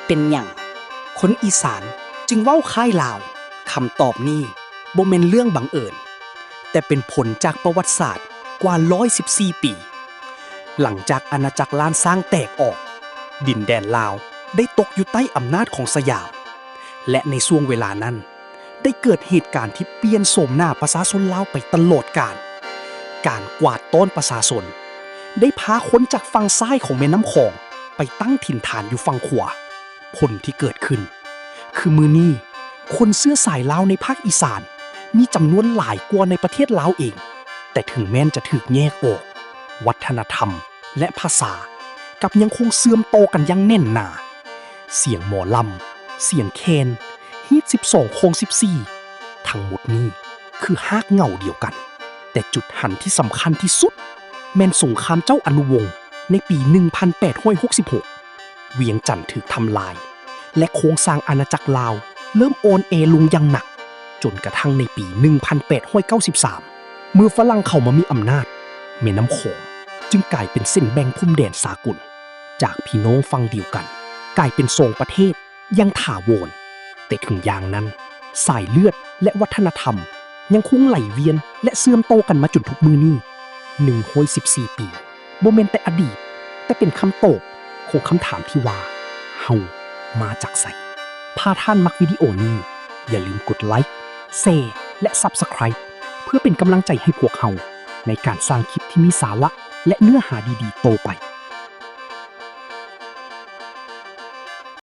เป็นหยังคนอีสานจึงเว้าคล้ายลาวคำตอบนี้บ่แม่นเรื่องบังเอิญแต่เป็นผลจากประวัติศาสตร์กว่า114ปีหลังจากอาณาจักรล้านสร้างแตกออกดินแดนลาวได้ตกอยู่ใต้อำนาจของสยามและในช่วงเวลานั้นได้เกิดเหตุการณ์ที่เปลี่ยนโฉมหน้าประชาชนลาวไปตลอดกาลการกวาดต้อนประชาชนได้พาคนจากฝั่งซ้ายของแม่น้ำคองไปตั้งถิ่นฐานอยู่ฝั่งขวาผลที่เกิดขึ้นคือมื้อนี้คนเสื้อสายลาวในภาคอีสานมีจำนวนหลายกว่าในประเทศลาวเองแต่ถึงแม้นจะถูกแยกออกวัฒนธรรมและภาษากับยังคงเสื่อมโตกันอย่างแน่นหนาเสียงหมอลำเสียงแคนฮีท12โคง14ทั้งหมดนี้คือฮากเหง่าเดียวกันแต่จุดหันที่สำคัญที่สุดแม่นสงครามเจ้าอนุวงศ์ในปี 1866 เวียงจันทน์ถูกทำลายและโครงสร้างอาณาจักรลาวเริ่มโอนเอลงอย่างหนักจนกระทั่งในปี 1893 เมื่อฝรั่งเข้ามามีอำนาจแม่น้ำโขงจึงกลายเป็นเส้นแบ่งพรมแดนสากลจากพี่น้องฝั่งเดียวกันกลายเป็นสองประเทศยังถาวรแต่ถึงอย่างนั้นสายเลือดและวัฒนธรรมยังคงไหลเวียนและเสื่อมโตกันมาจนทุกมื้อนี้114 ปีบ่แม่นแต่อดีตแต่เป็นคำตอบของคำถามที่ว่าเฮามาจากไสถ้าท่านมักวิดีโอนี้อย่าลืมกดไลค์แชร์และ Subscribe เพื่อเป็นกำลังใจให้พวกเฮาในการสร้างคลิปที่มีสาระและเนื้อหาดีๆต่อไป